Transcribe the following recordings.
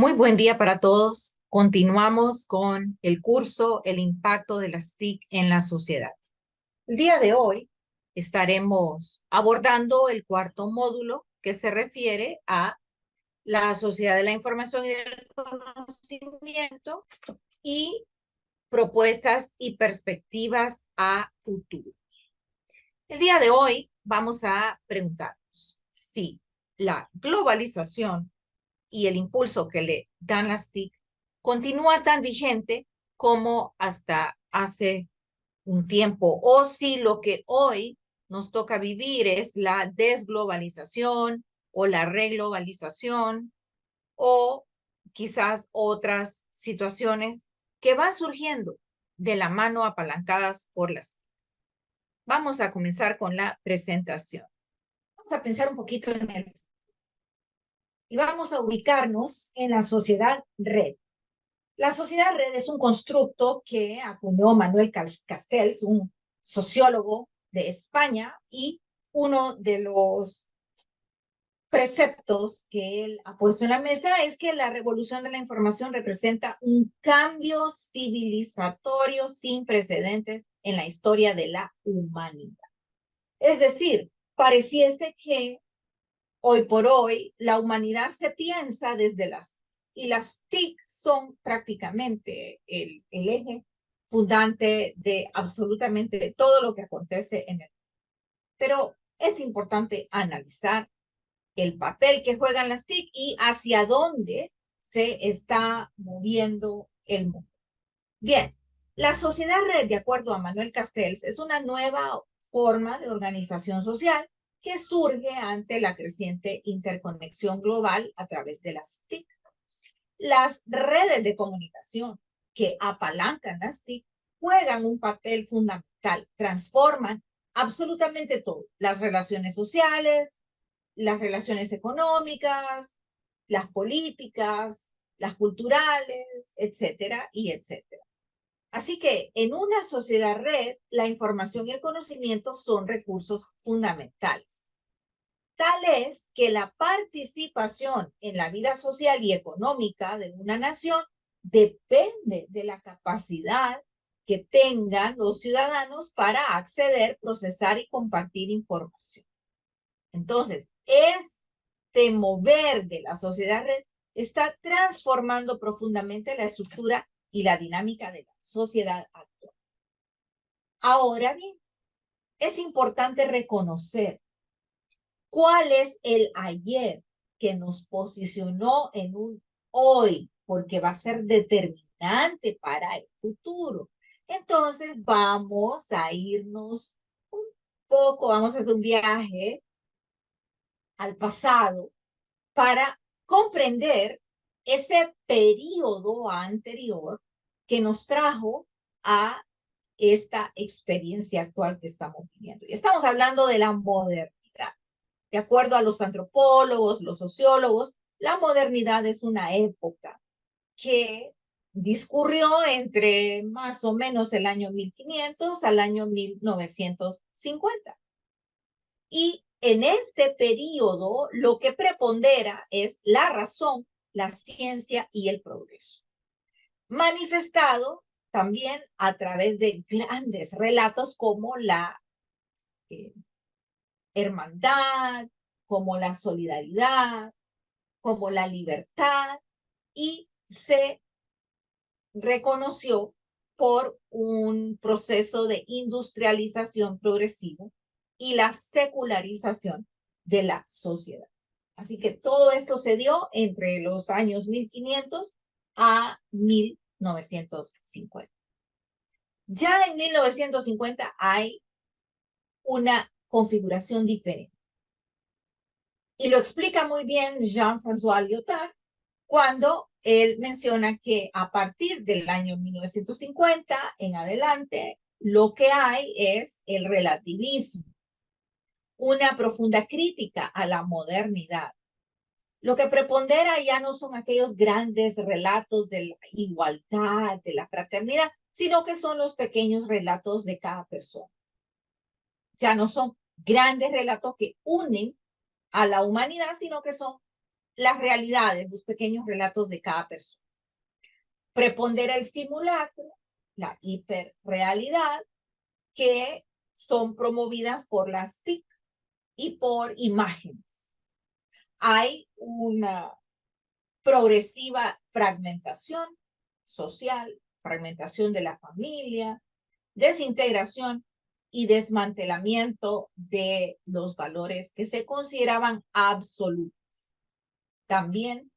Muy buen día para todos. Continuamos con el curso El impacto de las TIC en la sociedad. El día de hoy estaremos abordando el cuarto módulo que se refiere a la sociedad de la información y del conocimiento y propuestas y perspectivas a futuro. El día de hoy vamos a preguntarnos si la globalización y el impulso que le dan las TIC continúa tan vigente como hasta hace un tiempo, o si lo que hoy nos toca vivir es la desglobalización o la reglobalización o quizás otras situaciones que van surgiendo de la mano apalancadas por las TIC. Vamos a comenzar con la presentación. Vamos a pensar un poquito en el y vamos a ubicarnos en la sociedad red. La sociedad red es un constructo que acuñó Manuel Castells, un sociólogo de España, y uno de los preceptos que él ha puesto en la mesa es que la revolución de la información representa un cambio civilizatorio sin precedentes en la historia de la humanidad. Es decir, pareciese que hoy por hoy, la humanidad se piensa desde y las TIC son prácticamente el eje fundante de absolutamente todo lo que acontece en el mundo. Pero es importante analizar el papel que juegan las TIC y hacia dónde se está moviendo el mundo. Bien, la sociedad red, de acuerdo a Manuel Castells, es una nueva forma de organización social que surge ante la creciente interconexión global a través de las TIC. Las redes de comunicación que apalancan las TIC juegan un papel fundamental, transforman absolutamente todo, las relaciones sociales, las relaciones económicas, las políticas, las culturales, etcétera, y etcétera. Así que en una sociedad red, la información y el conocimiento son recursos fundamentales. Tal es que la participación en la vida social y económica de una nación depende de la capacidad que tengan los ciudadanos para acceder, procesar y compartir información. Entonces, este mover de la sociedad red está transformando profundamente la estructura y la dinámica de la sociedad actual. Ahora bien, es importante reconocer cuál es el ayer que nos posicionó en un hoy, porque va a ser determinante para el futuro. Entonces, vamos a irnos un poco, vamos a hacer un viaje al pasado para comprender ese periodo anterior que nos trajo a esta experiencia actual que estamos viviendo. Y estamos hablando de la modernidad. De acuerdo a los antropólogos, los sociólogos, la modernidad es una época que discurrió entre más o menos el año 1500 al año 1950. Y en este periodo lo que prepondera es la razón, la ciencia y el progreso, manifestado también a través de grandes relatos como la eh, hermandad, como la solidaridad, como la libertad, y se reconoció por un proceso de industrialización progresivo y la secularización de la sociedad. Así que todo esto se dio entre los años 1500 a 1950. Ya en 1950 hay una configuración diferente. Y lo explica muy bien Jean-François Lyotard cuando él menciona que a partir del año 1950 en adelante, lo que hay es el relativismo, una profunda crítica a la modernidad. Lo que prepondera ya no son aquellos grandes relatos de la igualdad, de la fraternidad, sino que son los pequeños relatos de cada persona. Ya no son grandes relatos que unen a la humanidad, sino que son las realidades, los pequeños relatos de cada persona. Prepondera el simulacro, la hiperrealidad, que son promovidas por las TIC y por imágenes. Hay una progresiva fragmentación social, fragmentación de la familia, desintegración y desmantelamiento de los valores que se consideraban absolutos. También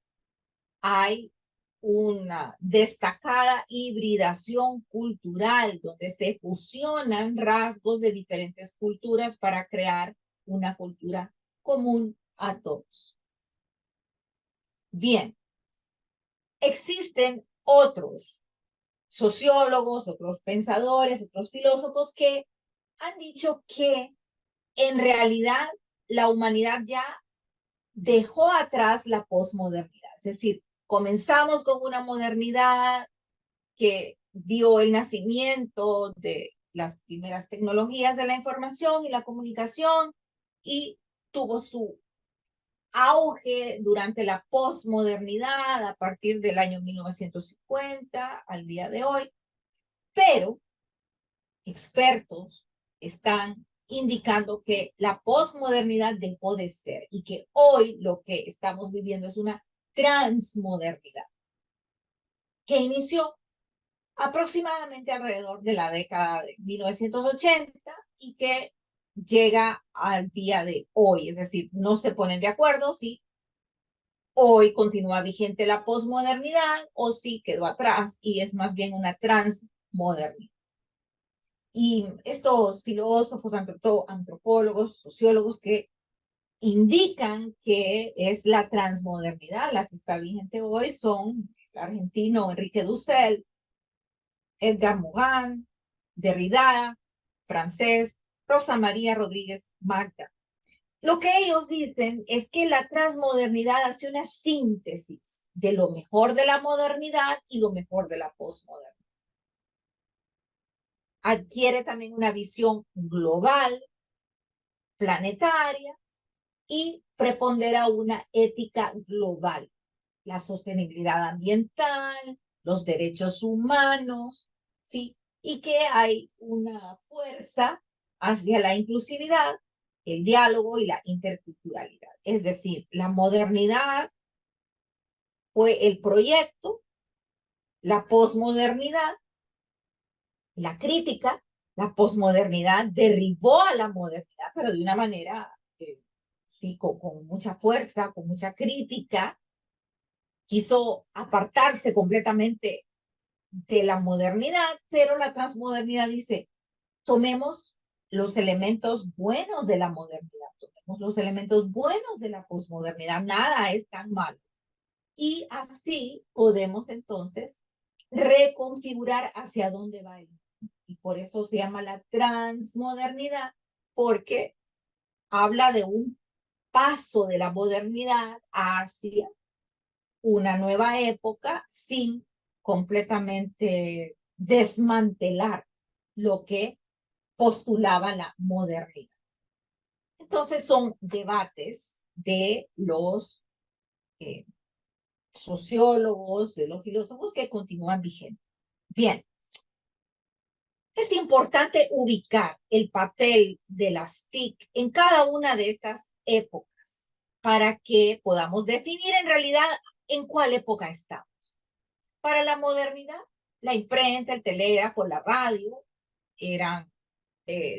hay una destacada hibridación cultural donde se fusionan rasgos de diferentes culturas para crear una cultura común a todos. Bien, existen otros sociólogos, otros pensadores, otros filósofos que han dicho que en realidad la humanidad ya dejó atrás la posmodernidad. Es decir, comenzamos con una modernidad que dio el nacimiento de las primeras tecnologías de la información y la comunicación y tuvo su auge durante la posmodernidad a partir del año 1950 al día de hoy, pero expertos están indicando que la posmodernidad dejó de ser y que hoy lo que estamos viviendo es una transmodernidad que inició aproximadamente alrededor de la década de 1980 y que llega al día de hoy, es decir, no se ponen de acuerdo si hoy continúa vigente la posmodernidad o si quedó atrás y es más bien una transmodernidad. Y estos filósofos, antropólogos, sociólogos que indican que es la transmodernidad la que está vigente hoy son el argentino Enrique Dussel, Edgar Morin, Derrida, francés, Rosa María Rodríguez Magda. Lo que ellos dicen es que la transmodernidad hace una síntesis de lo mejor de la modernidad y lo mejor de la posmodernidad. Adquiere también una visión global, planetaria, y prepondera una ética global, la sostenibilidad ambiental, los derechos humanos, ¿sí? Y que hay una fuerza hacia la inclusividad, el diálogo y la interculturalidad. Es decir, la modernidad fue el proyecto, la posmodernidad, la crítica, la posmodernidad derribó a la modernidad, pero de una manera, sí, con mucha fuerza, con mucha crítica, quiso apartarse completamente de la modernidad, pero la transmodernidad dice, tomemos los elementos buenos de la modernidad, tomemos los elementos buenos de la posmodernidad, nada es tan malo. Y así podemos entonces reconfigurar hacia dónde va el mundo. Y por eso se llama la transmodernidad, porque habla de un paso de la modernidad hacia una nueva época sin completamente desmantelar lo que postulaba la modernidad. Entonces son debates de los sociólogos, de los filósofos que continúan vigentes. Bien, es importante ubicar el papel de las TIC en cada una de estas épocas para que podamos definir en realidad en cuál época estamos. Para la modernidad, la imprenta, el telégrafo, la radio eran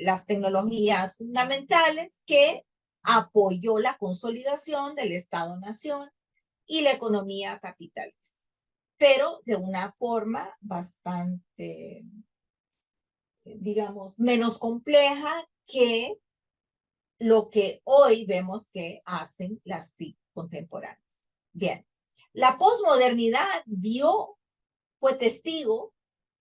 las tecnologías fundamentales que apoyó la consolidación del Estado-Nación y la economía capitalista, pero de una forma bastante, digamos, menos compleja que lo que hoy vemos que hacen las TIC contemporáneas. Bien, la posmodernidad fue testigo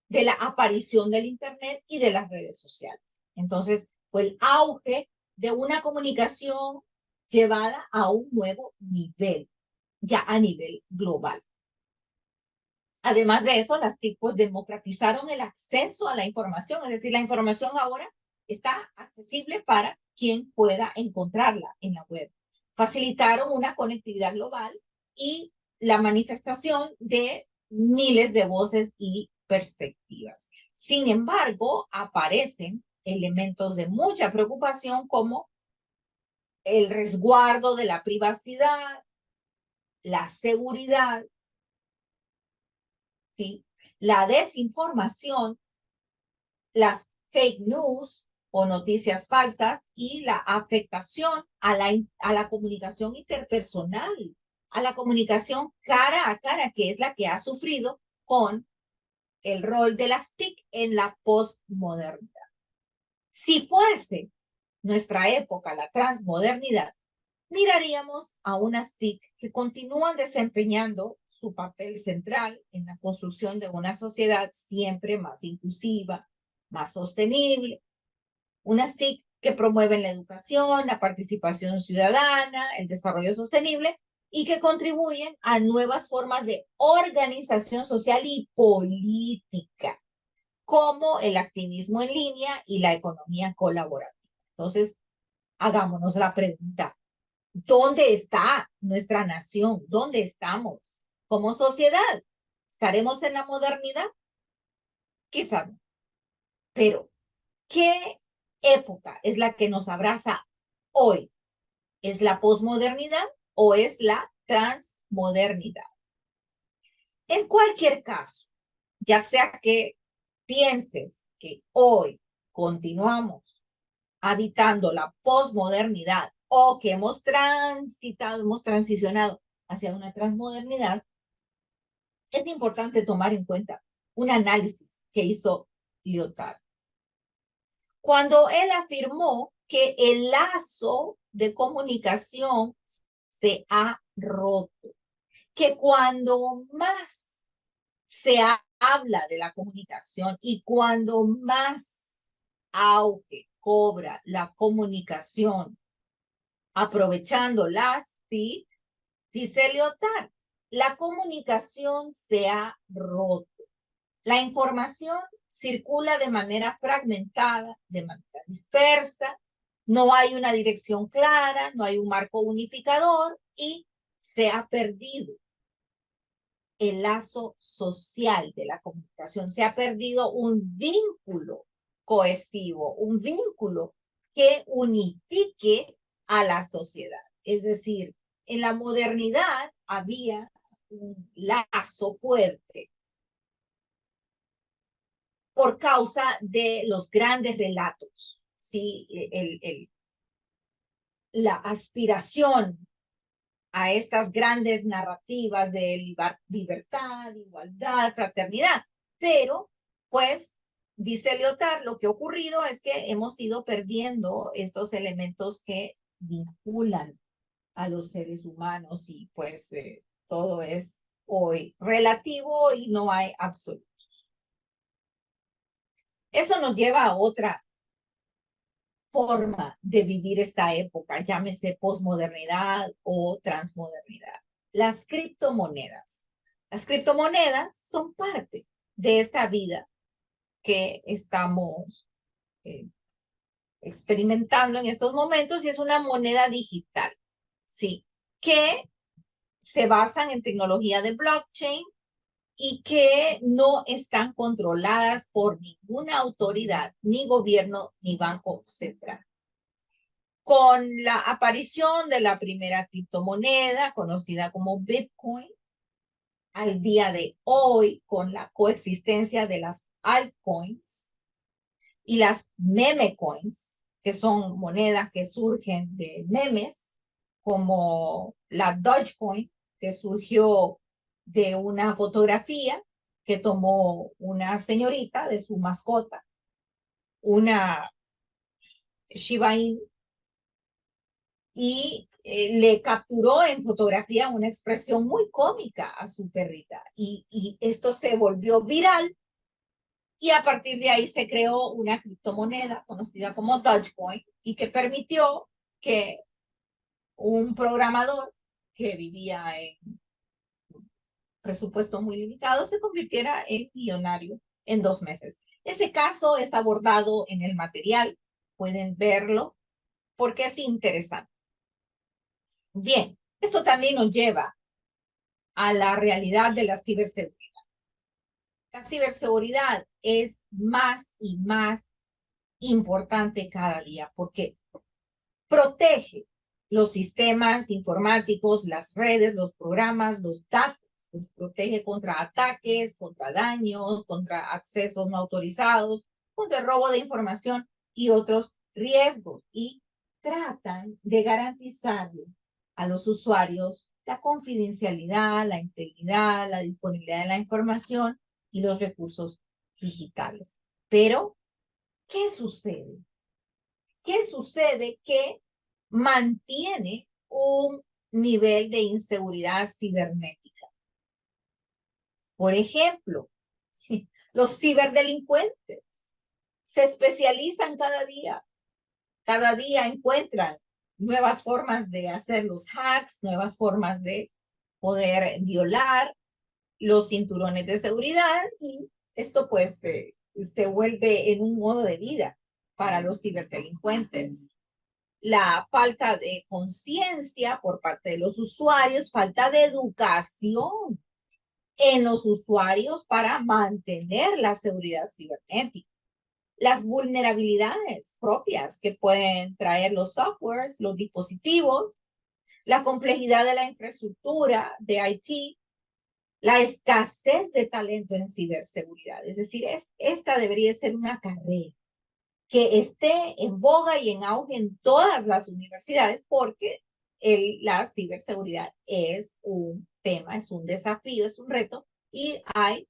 de la aparición del Internet y de las redes sociales. Entonces, fue el auge de una comunicación llevada a un nuevo nivel, ya a nivel global. Además de eso, las TIC pues, democratizaron el acceso a la información, es decir, la información ahora está accesible para quien pueda encontrarla en la web. Facilitaron una conectividad global y la manifestación de miles de voces y perspectivas. Sin embargo, aparecen elementos de mucha preocupación como el resguardo de la privacidad, la seguridad, ¿sí? La desinformación, las fake news o noticias falsas y la afectación a la comunicación interpersonal, a la comunicación cara a cara, que es la que ha sufrido con el rol de las TIC en la postmodernidad. Si fuese nuestra época la transmodernidad, miraríamos a unas TIC que continúan desempeñando su papel central en la construcción de una sociedad siempre más inclusiva, más sostenible, unas TIC que promueven la educación, la participación ciudadana, el desarrollo sostenible y que contribuyen a nuevas formas de organización social y política, como el activismo en línea y la economía colaborativa. Entonces, hagámonos la pregunta, ¿dónde está nuestra nación? ¿Dónde estamos como sociedad? ¿Estaremos en la modernidad? Quizá no. Pero, ¿qué época es la que nos abraza hoy? ¿Es la posmodernidad o es la transmodernidad? En cualquier caso, ya sea que pienses que hoy continuamos habitando la posmodernidad o que hemos transicionado hacia una transmodernidad, es importante tomar en cuenta un análisis que hizo Lyotard. Cuando él afirmó que el lazo de comunicación se ha roto, que cuando más se habla de la comunicación y cuando más auge cobra la comunicación aprovechando las TIC, dice Lyotard, la comunicación se ha roto. La información circula de manera fragmentada, de manera dispersa, no hay una dirección clara, no hay un marco unificador y se ha perdido el lazo social de la comunicación, se ha perdido un vínculo cohesivo, un vínculo que unifique a la sociedad. Es decir, en la modernidad había un lazo fuerte por causa de los grandes relatos, ¿sí? La aspiración a estas grandes narrativas de libertad, igualdad, fraternidad. Pero, pues, dice Lyotard, lo que ha ocurrido es que hemos ido perdiendo estos elementos que vinculan a los seres humanos y pues todo es hoy relativo y no hay absoluto. Eso nos lleva a otra forma de vivir esta época, llámese posmodernidad o transmodernidad. Las criptomonedas. Las criptomonedas son parte de esta vida que estamos experimentando en estos momentos y es una moneda digital, ¿sí? Que se basan en tecnología de blockchain y que no están controladas por ninguna autoridad, ni gobierno, ni banco central. Con la aparición de la primera criptomoneda, conocida como Bitcoin, al día de hoy, con la coexistencia de las altcoins y las meme coins, que son monedas que surgen de memes, como la Dogecoin, que surgió de una fotografía que tomó una señorita de su mascota, una Shiba Inu, y le capturó en fotografía una expresión muy cómica a su perrita. Y esto se volvió viral y a partir de ahí se creó una criptomoneda conocida como Dogecoin y que permitió que un programador que vivía en presupuesto muy limitado se convirtiera en millonario en 2 meses. Ese caso es abordado en el material, pueden verlo porque es interesante. Bien, esto también nos lleva a la realidad de la ciberseguridad. La ciberseguridad es más y más importante cada día porque protege los sistemas informáticos, las redes, los programas, los datos, los protege contra ataques, contra daños, contra accesos no autorizados, contra el robo de información y otros riesgos. Y tratan de garantizarle a los usuarios la confidencialidad, la integridad, la disponibilidad de la información y los recursos digitales. Pero, ¿qué sucede? ¿Qué sucede? Que mantiene un nivel de inseguridad cibernética. Por ejemplo, los ciberdelincuentes se especializan cada día encuentran nuevas formas de hacer los hacks, nuevas formas de poder violar los cinturones de seguridad y esto pues se vuelve en un modo de vida para los ciberdelincuentes. La falta de conciencia por parte de los usuarios, falta de educación en los usuarios para mantener la seguridad cibernética, las vulnerabilidades propias que pueden traer los softwares, los dispositivos, la complejidad de la infraestructura de IT, la escasez de talento en ciberseguridad. Es decir, esta debería ser una carrera que esté en boga y en auge en todas las universidades porque la ciberseguridad es un tema, es un desafío, es un reto y hay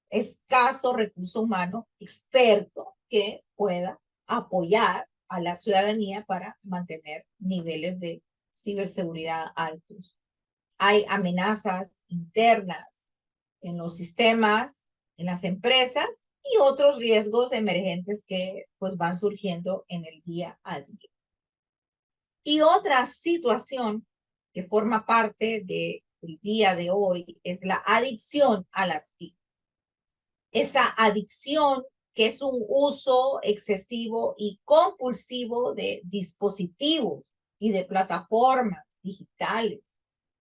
escaso recurso humano experto que pueda apoyar a la ciudadanía para mantener niveles de ciberseguridad altos. Hay amenazas internas en los sistemas, en las empresas y otros riesgos emergentes que pues van surgiendo en el día a día. Y otra situación que forma parte del día de hoy es la adicción a las TIC. Esa adicción que es un uso excesivo y compulsivo de dispositivos y de plataformas digitales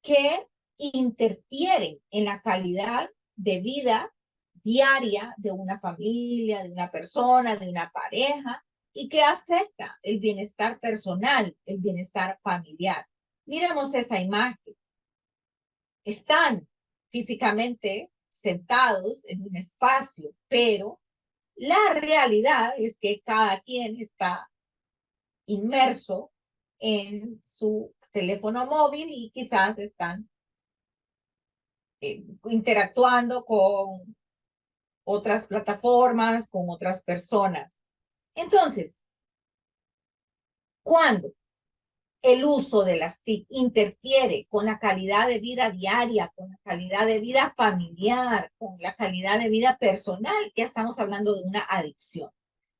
que interfieren en la calidad de vida diaria de una familia, de una persona, de una pareja, y que afecta el bienestar personal, el bienestar familiar. Miremos esa imagen. Están físicamente sentados en un espacio, pero la realidad es que cada quien está inmerso en su teléfono móvil y quizás están interactuando con otras plataformas, con otras personas. Entonces, cuando el uso de las TIC interfiere con la calidad de vida diaria, con la calidad de vida familiar, con la calidad de vida personal, ya estamos hablando de una adicción.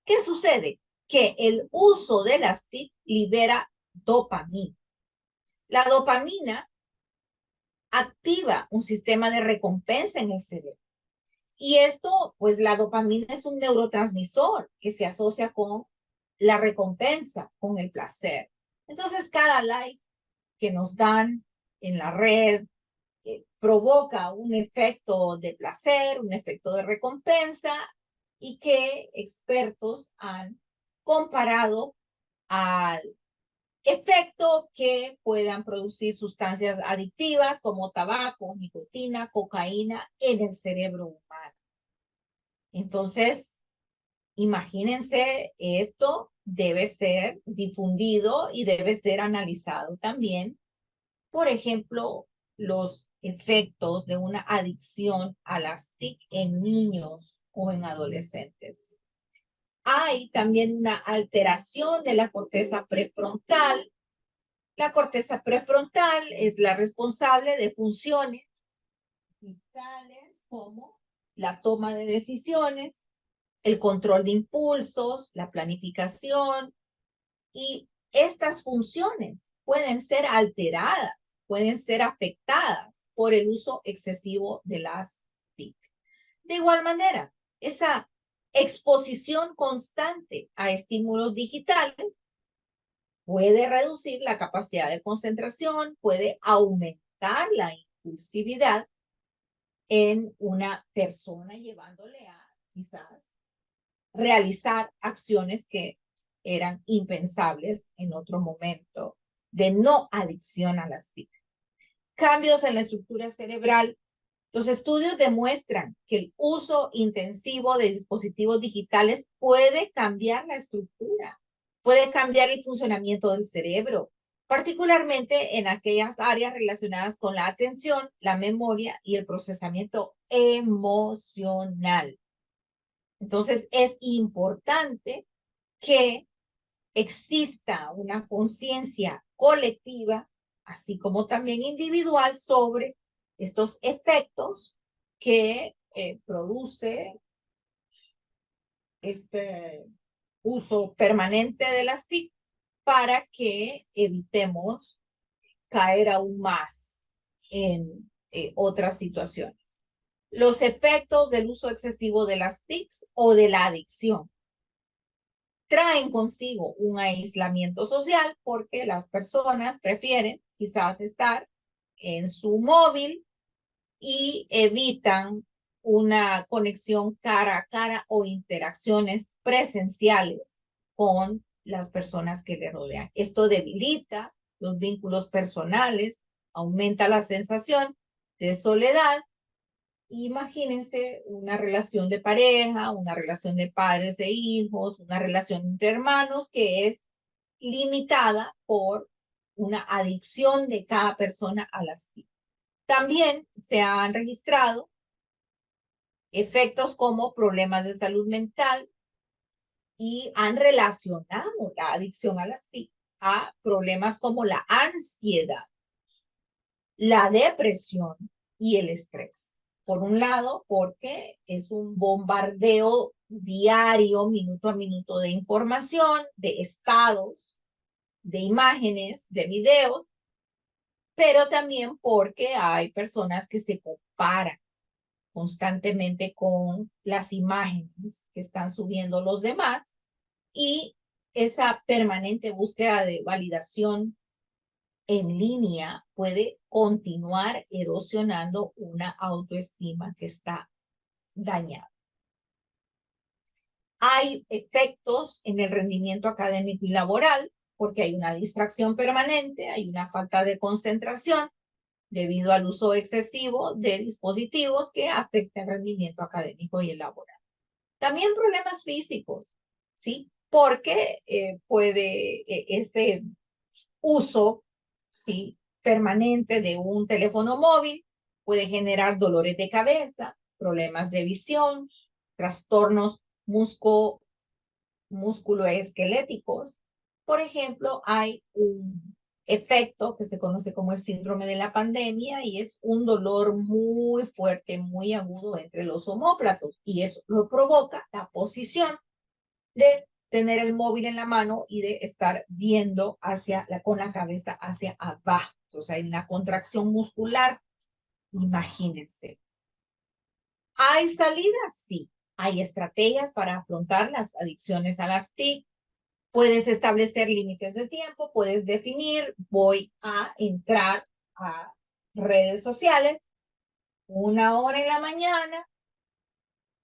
¿Qué sucede? Que el uso de las TIC libera dopamina. La dopamina activa un sistema de recompensa en el cerebro. Y esto, pues la dopamina es un neurotransmisor que se asocia con la recompensa, con el placer. Entonces, cada like que nos dan en la red provoca un efecto de placer, un efecto de recompensa y que expertos han comparado al efecto que puedan producir sustancias adictivas como tabaco, nicotina, cocaína en el cerebro humano. Entonces, imagínense, esto debe ser difundido y debe ser analizado también. Por ejemplo, los efectos de una adicción a las TIC en niños o en adolescentes. Hay también una alteración de la corteza prefrontal. La corteza prefrontal es la responsable de funciones vitales como la toma de decisiones, el control de impulsos, la planificación, y estas funciones pueden ser alteradas, pueden ser afectadas por el uso excesivo de las TIC. De igual manera, esa exposición constante a estímulos digitales puede reducir la capacidad de concentración, puede aumentar la impulsividad en una persona, llevándole a quizás realizar acciones que eran impensables en otro momento de no adicción a las TIC. Cambios en la estructura cerebral. Los estudios demuestran que el uso intensivo de dispositivos digitales puede cambiar la estructura, puede cambiar el funcionamiento del cerebro, particularmente en aquellas áreas relacionadas con la atención, la memoria y el procesamiento emocional. Entonces, es importante que exista una conciencia colectiva, así como también individual, sobre estos efectos que produce este uso permanente de las TIC para que evitemos caer aún más en otras situaciones. Los efectos del uso excesivo de las TICs o de la adicción traen consigo un aislamiento social porque las personas prefieren quizás estar en su móvil y evitan una conexión cara a cara o interacciones presenciales con las personas que le rodean. Esto debilita los vínculos personales, aumenta la sensación de soledad. Imagínense una relación de pareja, una relación de padres e hijos, una relación entre hermanos que es limitada por una adicción de cada persona a las TIC. También se han registrado efectos como problemas de salud mental y han relacionado la adicción a las TIC a problemas como la ansiedad, la depresión y el estrés. Por un lado, porque es un bombardeo diario, minuto a minuto, de información, de estados, de imágenes, de videos, pero también porque hay personas que se comparan constantemente con las imágenes que están subiendo los demás y esa permanente búsqueda de validación en línea puede continuar erosionando una autoestima que está dañada. Hay efectos en el rendimiento académico y laboral porque hay una distracción permanente, hay una falta de concentración debido al uso excesivo de dispositivos que afecta el rendimiento académico y el laboral. También problemas físicos, ¿sí? Porque ese uso, ¿sí?, permanente de un teléfono móvil puede generar dolores de cabeza, problemas de visión, trastornos musculoesqueléticos. Por ejemplo, hay un efecto que se conoce como el síndrome de la pandemia y es un dolor muy fuerte, muy agudo entre los omóplatos y eso lo provoca la posición de tener el móvil en la mano y de estar viendo con la cabeza hacia abajo. Entonces hay una contracción muscular, imagínense. ¿Hay salidas? Sí. Hay estrategias para afrontar las adicciones a las TIC. Puedes establecer límites de tiempo, puedes definir, voy a entrar a redes sociales 1 hora en la mañana,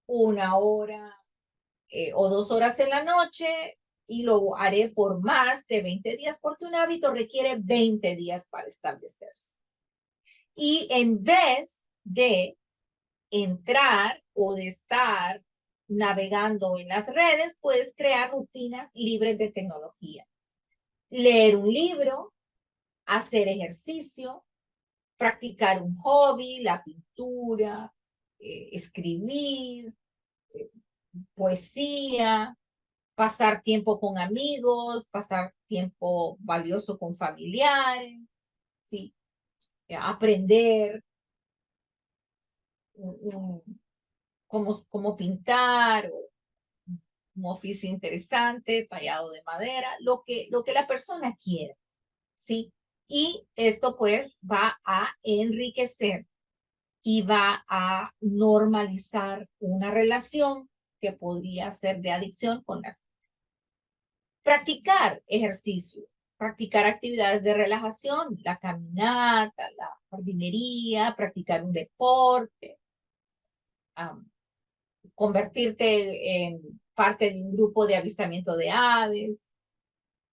1 hora o 2 horas en la noche y lo haré por más de 20 días porque un hábito requiere 20 días para establecerse. Y en vez de entrar o de estar navegando en las redes, puedes crear rutinas libres de tecnología. Leer un libro, hacer ejercicio, practicar un hobby, la pintura, escribir, poesía, pasar tiempo con amigos, pasar tiempo valioso con familiares, ¿sí? Aprender cómo pintar, o un oficio interesante, tallado de madera, lo que la persona quiera, ¿sí? Y esto pues va a enriquecer y va a normalizar una relación que podría ser de adicción con las. Practicar ejercicio, practicar actividades de relajación, la caminata, la jardinería, practicar un deporte, convertirte en parte de un grupo de avistamiento de aves,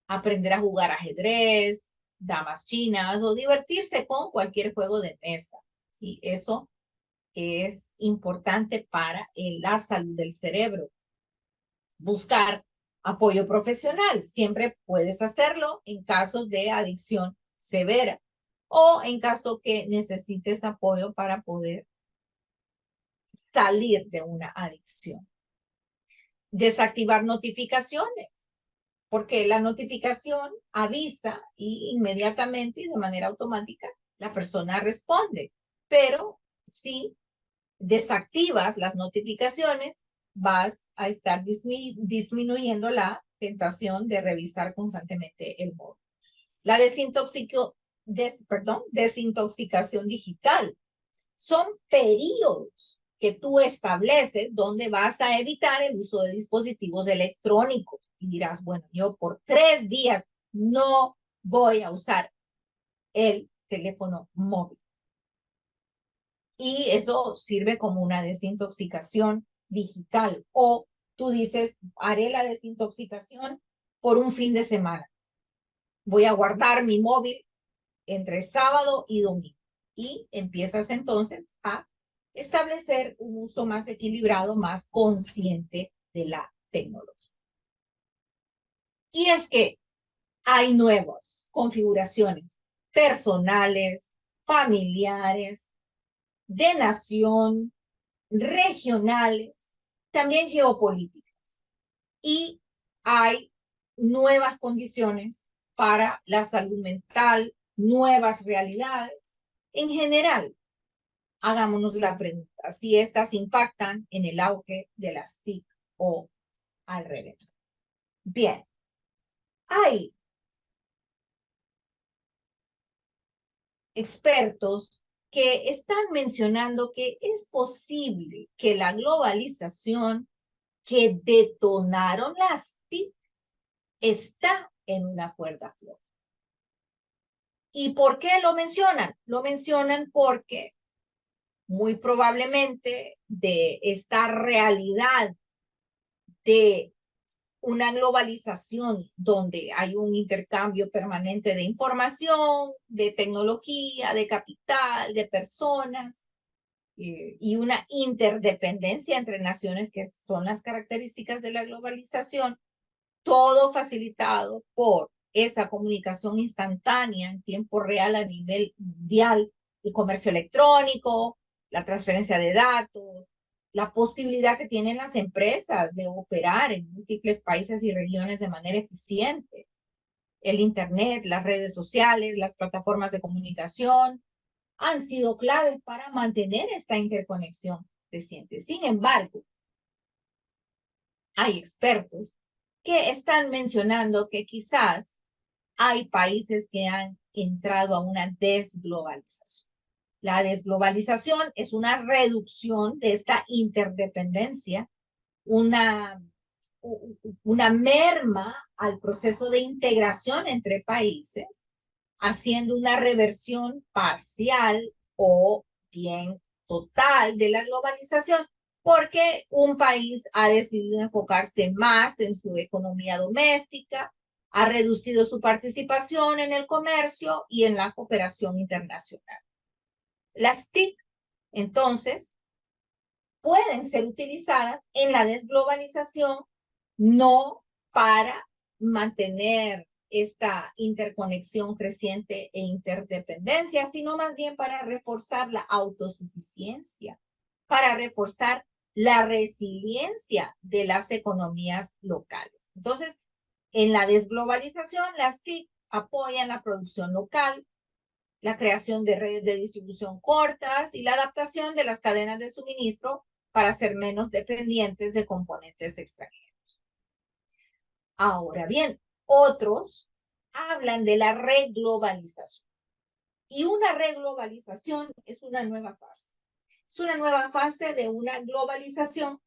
aprender a jugar ajedrez, damas chinas o divertirse con cualquier juego de mesa. Sí, eso es importante para la salud del cerebro. Buscar apoyo profesional. Siempre puedes hacerlo en casos de adicción severa o en caso que necesites apoyo para poder salir de una adicción. Desactivar notificaciones, porque la notificación avisa y inmediatamente y de manera automática la persona responde. Pero si desactivas las notificaciones, vas a estar disminuyendo la tentación de revisar constantemente el móvil. La desintoxicación digital son periodos que tú estableces donde vas a evitar el uso de dispositivos electrónicos. Y dirás, bueno, yo por 3 días no voy a usar el teléfono móvil. Y eso sirve como una desintoxicación digital. O tú dices, haré la desintoxicación por un fin de semana. Voy a guardar mi móvil entre sábado y domingo. Y empiezas entonces a establecer un uso más equilibrado, más consciente de la tecnología. Y es que hay nuevas configuraciones personales, familiares, de nación, regionales, también geopolíticas. Y hay nuevas condiciones para la salud mental, nuevas realidades. En general, hagámonos la pregunta, si estas impactan en el auge de las TIC o al revés. Bien, hay expertos que están mencionando que es posible que la globalización que detonaron las TIC está en una cuerda floja. ¿Y por qué lo mencionan? Lo mencionan porque muy probablemente de esta realidad de una globalización donde hay un intercambio permanente de información, de tecnología, de capital, de personas, y una interdependencia entre naciones que son las características de la globalización, todo facilitado por esa comunicación instantánea en tiempo real a nivel mundial, el comercio electrónico, la transferencia de datos, la posibilidad que tienen las empresas de operar en múltiples países y regiones de manera eficiente, el Internet, las redes sociales, las plataformas de comunicación, han sido claves para mantener esta interconexión reciente. Sin embargo, hay expertos que están mencionando que quizás hay países que han entrado a una desglobalización. La desglobalización es una reducción de esta interdependencia, una merma al proceso de integración entre países, haciendo una reversión parcial o bien total de la globalización, porque un país ha decidido enfocarse más en su economía doméstica, ha reducido su participación en el comercio y en la cooperación internacional. Las TIC, entonces, pueden ser utilizadas en la desglobalización, no para mantener esta interconexión creciente e interdependencia, sino más bien para reforzar la autosuficiencia, para reforzar la resiliencia de las economías locales. Entonces, en la desglobalización, las TIC apoyan la producción local, la creación de redes de distribución cortas y la adaptación de las cadenas de suministro para ser menos dependientes de componentes extranjeros. Ahora bien, otros hablan de la reglobalización. Y una reglobalización es una nueva fase. Es una nueva fase de una globalización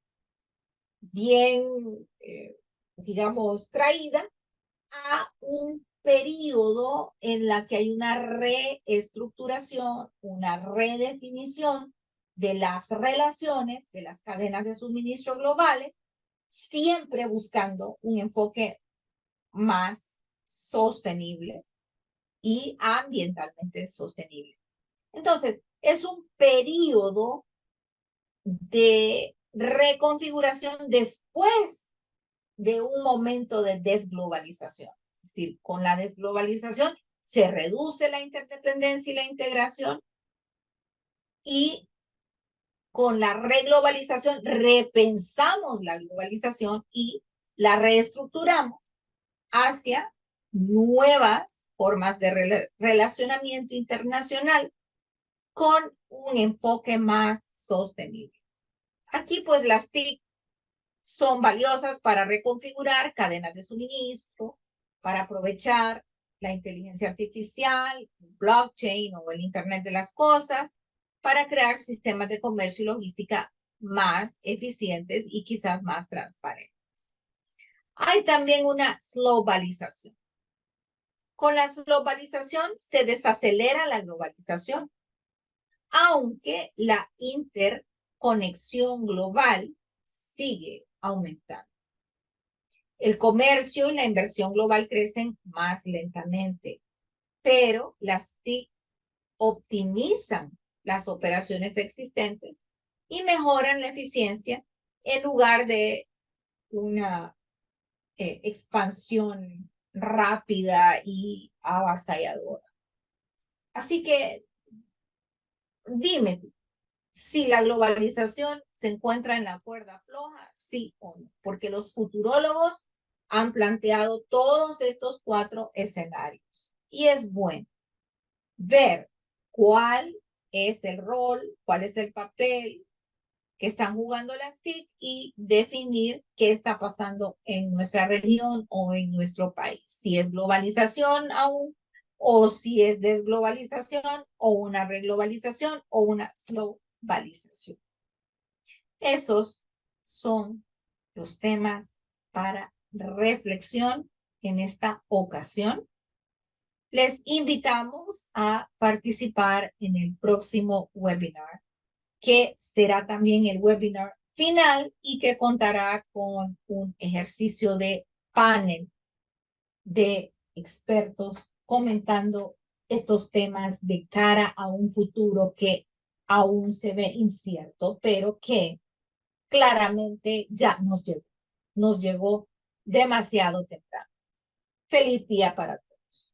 bien, digamos, traída a un periodo en la que hay una reestructuración, una redefinición de las relaciones de las cadenas de suministro globales, siempre buscando un enfoque más sostenible y ambientalmente sostenible. Entonces, es un periodo de reconfiguración después de un momento de desglobalización. Es decir, con la desglobalización se reduce la interdependencia y la integración, y con la reglobalización repensamos la globalización y la reestructuramos hacia nuevas formas de relacionamiento internacional con un enfoque más sostenible. Aquí pues las TIC son valiosas para reconfigurar cadenas de suministro, para aprovechar la inteligencia artificial, blockchain o el Internet de las cosas, para crear sistemas de comercio y logística más eficientes y quizás más transparentes. Hay también una globalización. Con la globalización se desacelera la globalización, aunque la interconexión global sigue aumentando. El comercio y la inversión global crecen más lentamente, pero las TIC optimizan las operaciones existentes y mejoran la eficiencia en lugar de una expansión rápida y avasalladora. Así que dime tú, si la globalización se encuentra en la cuerda floja, sí o no, porque los futurólogos han planteado todos estos 4 escenarios. Y es bueno ver cuál es el rol, cuál es el papel que están jugando las TIC y definir qué está pasando en nuestra región o en nuestro país. Si es globalización aún, o si es desglobalización, o una reglobalización, o una globalización. Esos son los temas para reflexión en esta ocasión. Les invitamos a participar en el próximo webinar, que será también el webinar final y que contará con un ejercicio de panel de expertos comentando estos temas de cara a un futuro que aún se ve incierto, pero que claramente ya nos llegó demasiado temprano. Feliz día para todos.